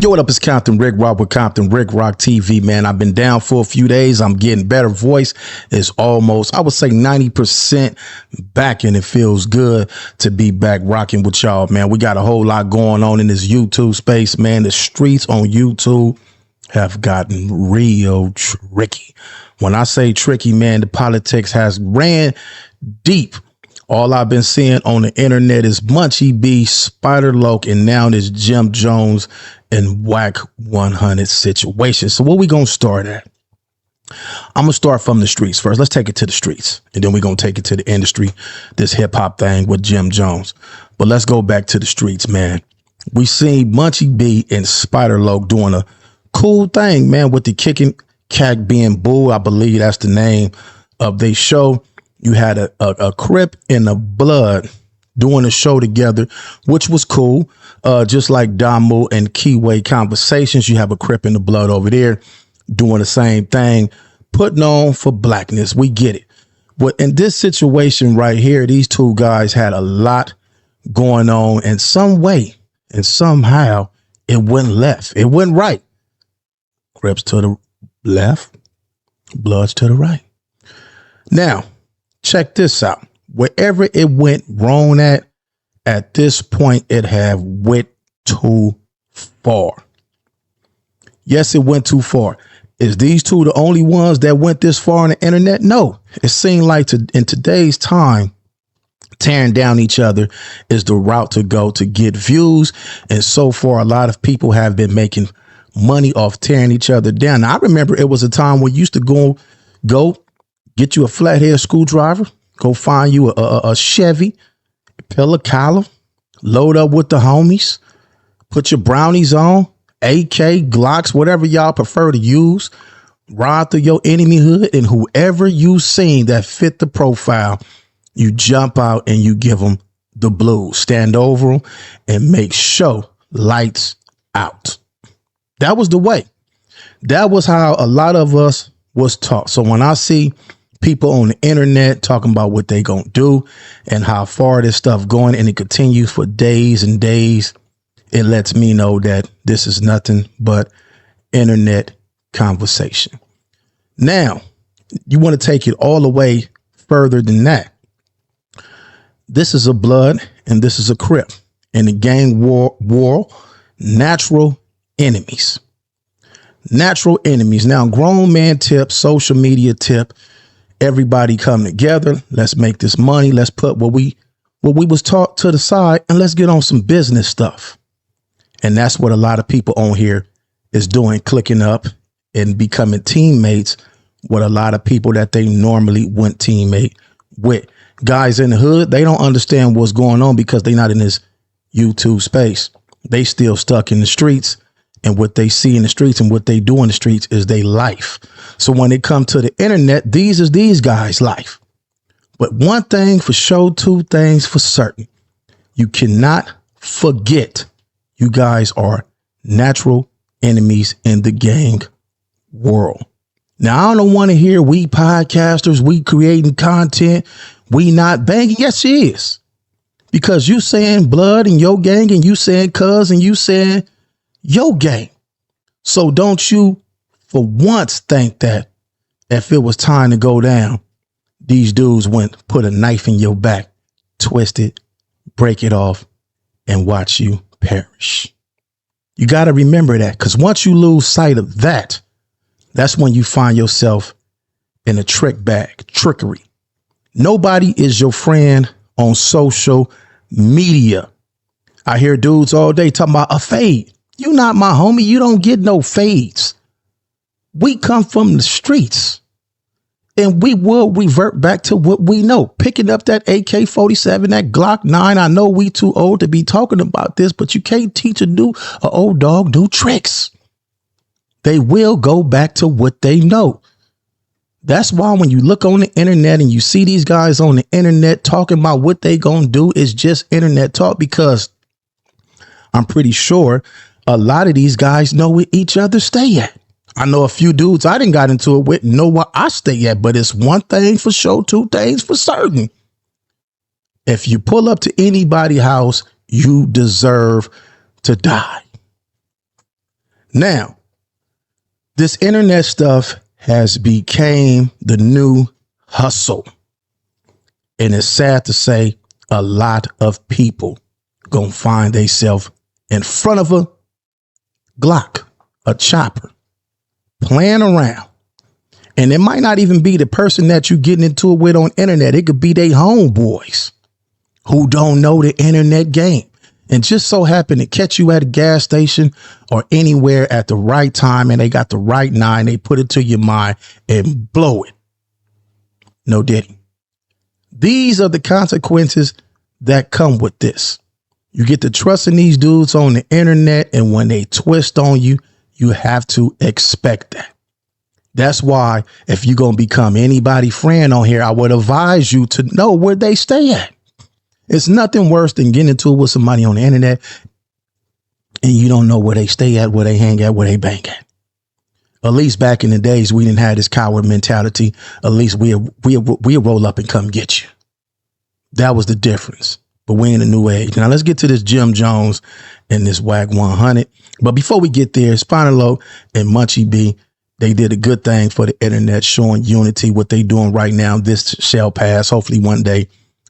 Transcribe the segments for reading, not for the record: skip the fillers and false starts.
Yo, what up? It's Compton Rick Rock with Compton Rick Rock TV, man. I've been down for a few days. I'm getting better. Voice is almost, I would say 90% back, and it feels good to be back rocking with y'all, man. We got a whole lot going on in this YouTube space, man. The streets on YouTube have gotten real tricky. When I say tricky, man, the politics has ran deep. All I've been seeing on the internet is Munchie B, Spider Loke, and now this Jim Jones and Wack 100 situation. So what we gonna start at? I'm gonna start from the streets first. Let's take it to the streets, and then we're gonna take it to the industry, this hip hop thing with Jim Jones. But let's go back to the streets, man. We seen Munchie B and Spider Loke doing a cool thing, man, with the kicking cat being bull. I believe that's the name of their show. You had a Crip and a Blood doing a show together, which was cool. Just like Damu and Keyway Conversations, you have a Crip and a Blood over there doing the same thing, putting on for blackness. We get it. But in this situation right here, these two guys had a lot going on in some way, and somehow it went left. It went right. Crips to the left, Bloods to the right. Now, check this out. Wherever it went wrong at this point, it have went too far. Yes, it went too far. Is these two the only ones that went this far on the internet? No. It seemed like in today's time, tearing down each other is the route to go to get views. And so far, a lot of people have been making money off tearing each other down. Now, I remember it was a time when you used to go get you a flathead screwdriver, go find you a Chevy, pillar collar, load up with the homies, put your brownies on, AK, Glocks, whatever y'all prefer to use, ride through your enemy hood, and whoever you seen that fit the profile, you jump out and you give them the blues, stand over them and make sure lights out. That was the way. That was how a lot of us was taught. So when I see people on the internet talking about what they gonna do and how far this stuff going, and it continues for days and days, it lets me know that this is nothing but internet conversation. Now, you want to take it all the way further than that. This is a Blood and this is a Crip, and the gang war natural enemies. Natural enemies. Now, grown man tip, social media tip. Everybody come together. Let's make this money. Let's put what we was taught to the side, and let's get on some business stuff. And that's what a lot of people on here is doing, clicking up and becoming teammates with a lot of people that they normally wouldn't teammate with. Guys in the hood, they don't understand what's going on because they're not in this YouTube space. They still stuck in the streets. And what they see in the streets and what they do in the streets is their life. So when it comes to the internet, these is these guys' life. But one thing for sure, two things for certain. You cannot forget you guys are natural enemies in the gang world. Now, I don't want to hear we podcasters, we creating content, we not banging. Yes, it is. Because you saying Blood and your gang, and you saying Cuz, and you saying your gang. So don't you for once think that if it was time to go down, these dudes went, put a knife in your back, twist it, break it off, and watch you perish. You got to remember that, because once you lose sight of that, that's when you find yourself in a trickery. Nobody is your friend on social media. I hear dudes all day talking about a fade. You not my homie. You don't get no fades. We come from the streets, and we will revert back to what we know. Picking up that AK-47, that Glock 9. I know we too old to be talking about this, but you can't teach a old dog new tricks. They will go back to what they know. That's why when you look on the internet and you see these guys on the internet talking about what they gonna do, it's just internet talk, because I'm pretty sure a lot of these guys know where each other stay at. I know a few dudes I didn't got into it with know where I stay at, but it's one thing for sure, two things for certain. If you pull up to anybody's house, you deserve to die. Now, this internet stuff has became the new hustle. And it's sad to say a lot of people gonna find themselves in front of a Glock, a chopper, playing around. And it might not even be the person that you getting into it with on internet. It could be they homeboys who don't know the internet game and just so happen to catch you at a gas station or anywhere at the right time. And they got the right nine. They put it to your mind and blow it. No diddy. These are the consequences that come with this. You get to trusting these dudes on the internet. And when they twist on you, you have to expect that. That's why if you're going to become anybody friend on here, I would advise you to know where they stay at. It's nothing worse than getting into it with somebody on the internet and you don't know where they stay at, where they hang at, where they bank at. At least back in the days, we didn't have this coward mentality. At least we'll roll up and come get you. That was the difference. But we're in a new age. Now let's get to this Jim Jones and this Wack 100. But before we get there, Spinalo and Munchie B, they did a good thing for the internet, showing unity. What they doing right now, this shall pass. Hopefully one day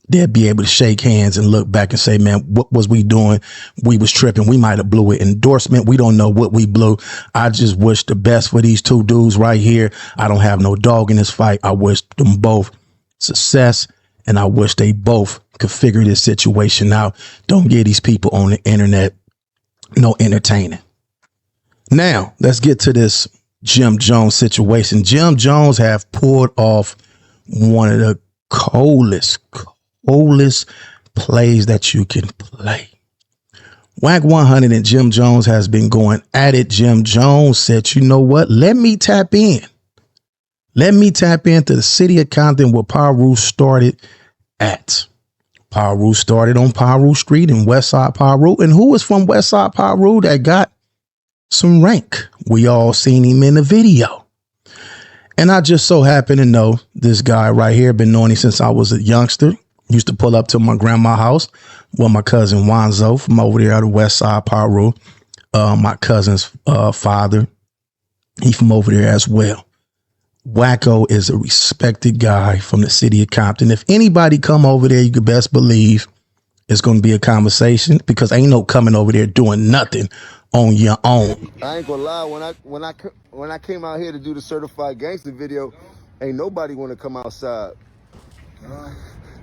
they'll be able to shake hands and look back and say, man, what was we doing? We was tripping. We might have blew an endorsement. We don't know what we blew. I just wish the best for these two dudes right here. I don't have no dog in this fight. I wish them both success, and I wish they both could figure this situation out. Don't get these people on the internet no entertaining. Now, let's get to this Jim Jones situation. Jim Jones have pulled off one of the coldest plays that you can play. Wack 100 and Jim Jones has been going at it. Jim Jones said, you know what? Let me tap in. Let me tap into the city of Compton where Paru started at. Paru started on Paru Street in Westside Paru. And who was from Westside Paru that got some rank? We all seen him in the video. And I just so happen to know this guy right here. Been knowing him since I was a youngster. Used to pull up to my grandma's house with my cousin Wanzo from over there at the West Side Paru. My cousin's father, he from over there as well. Wacko is a respected guy from the city of Compton. If anybody come over there, you could best believe it's going to be a conversation, because ain't no coming over there doing nothing on your own. I ain't gonna lie, when I came out here to do the certified gangster video, ain't nobody want to come outside.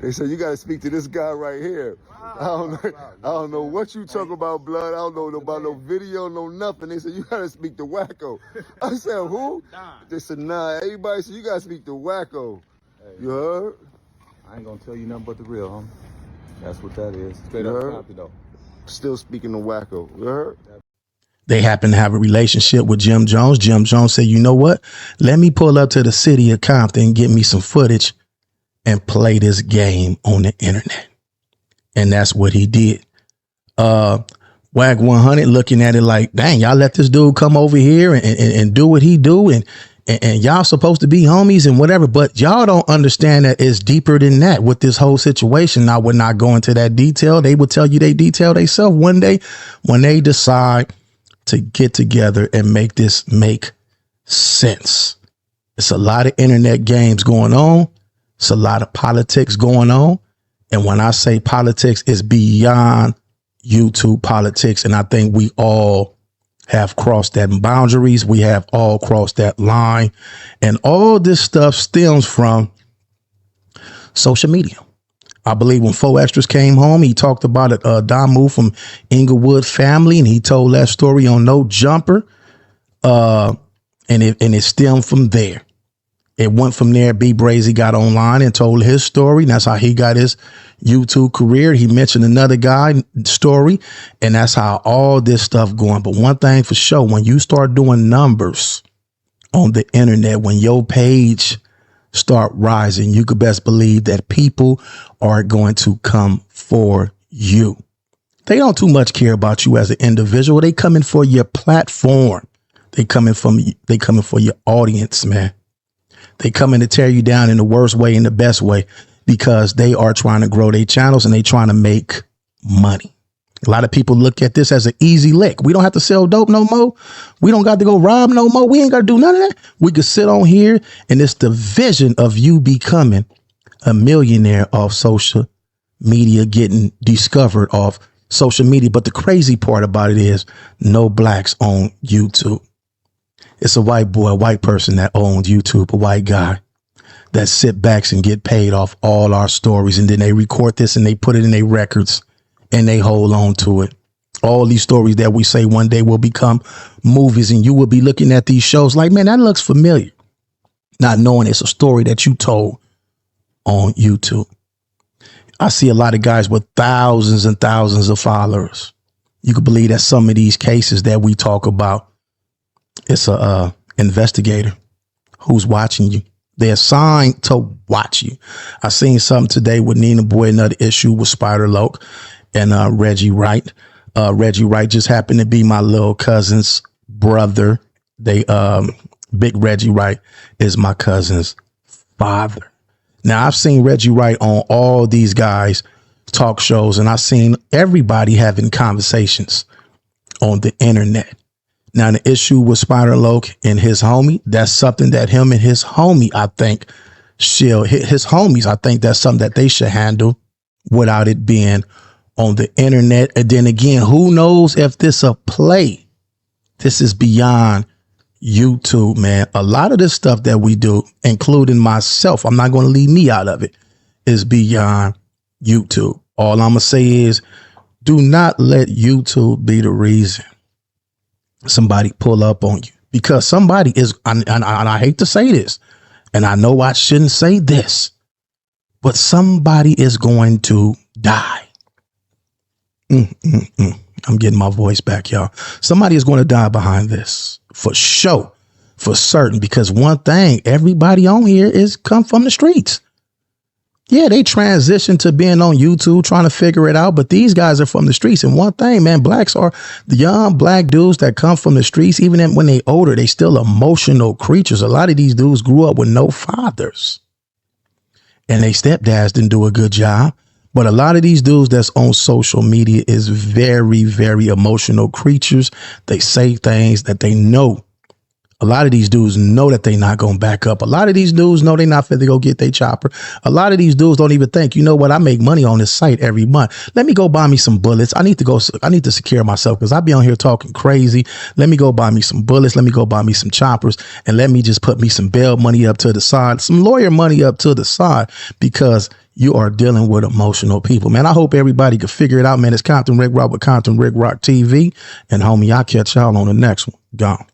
They said you gotta speak to this guy right here. I don't know what you talk about, blood. I don't know about no video, no nothing. They said you gotta speak to Wacko. I said who? They said nah. Everybody said you gotta speak to Wacko. You heard? I ain't gonna tell you nothing but the real, homie. That's what that is. Straight up Compton, though. Still speaking to Wacko. You heard? They happen to have a relationship with Jim Jones. Jim Jones said, you know what? Let me pull up to the city of Compton and get me some footage and play this game on the internet. And that's what he did. Wack 100 looking at it like, dang, y'all let this dude come over here and do what he do. And y'all supposed to be homies and whatever. But y'all don't understand that it's deeper than that with this whole situation. Now, we're not going into that detail. They will tell you they detail themselves one day when they decide to get together and make this make sense. It's a lot of internet games going on. It's a lot of politics going on. And when I say politics, it's beyond YouTube politics. And I think we all have crossed that boundaries. We have all crossed that line. And all this stuff stems from social media. I believe when 4 Extras came home, he talked about it. Damu from Inglewood family, and he told that story on No Jumper. And it stemmed from there. It went from there. B Brazy got online and told his story. And that's how he got his YouTube career. He mentioned another guy's story, and that's how all this stuff going. But one thing for sure, when you start doing numbers on the internet, when your page start rising, you could best believe that people are going to come for you. They don't too much care about you as an individual. They coming for your platform. They coming for your audience, man. They coming to tear you down in the worst way and the best way, because they are trying to grow their channels and they trying to make money. A lot of people look at this as an easy lick. We don't have to sell dope no more. We don't got to go rob no more. We ain't got to do none of that. We could sit on here, and it's the vision of you becoming a millionaire off social media, getting discovered off social media. But the crazy part about it is no blacks on YouTube. It's a white boy, a white person that owns YouTube, a white guy that sit backs and get paid off all our stories. And then they record this and they put it in their records and they hold on to it. All these stories that we say one day will become movies, and you will be looking at these shows like, man, that looks familiar, not knowing it's a story that you told on YouTube. I see a lot of guys with thousands and thousands of followers. You could believe that some of these cases that we talk about, it's a investigator who's watching you. They're assigned to watch you. I seen something today with Nina Boy, another issue with Spider Loke and Reggie Wright. Reggie Wright just happened to be my little cousin's brother. Big Reggie Wright is my cousin's father. Now, I've seen Reggie Wright on all these guys' talk shows, and I've seen everybody having conversations on the internet. Now, the issue with Spider Loke and his homie, that's something that him and his homie, I think, his homies, I think that's something that they should handle without it being on the internet. And then again, who knows if this a play? This is beyond YouTube, man. A lot of this stuff that we do, including myself, I'm not going to leave me out of it, is beyond YouTube. All I'm going to say is do not let YouTube be the reason somebody pull up on you, because somebody is, and I hate to say this, and I know I shouldn't say this, but somebody is going to die. I'm getting my voice back, y'all. Somebody is going to die behind this for sure, for certain, because one thing, everybody on here is come from the streets. Yeah, they transition to being on YouTube, trying to figure it out. But these guys are from the streets. And one thing, man, blacks are the young black dudes that come from the streets. Even when they older, they still emotional creatures. A lot of these dudes grew up with no fathers, and they stepdads didn't do a good job. But a lot of these dudes that's on social media is very, very emotional creatures. They say things that they know. A lot of these dudes know that they're not going to back up. A lot of these dudes know they're not fit to go get their chopper. A lot of these dudes don't even think, you know what, I make money on this site every month. Let me go buy me some bullets. I need to secure myself because I be on here talking crazy. Let me go buy me some bullets. Let me go buy me some choppers. And let me just put me some bail money up to the side, some lawyer money up to the side, because you are dealing with emotional people, man. I hope everybody can figure it out, man. It's Compton Rick Rock with Compton Rick Rock TV. And homie, I'll catch y'all on the next one. Gone.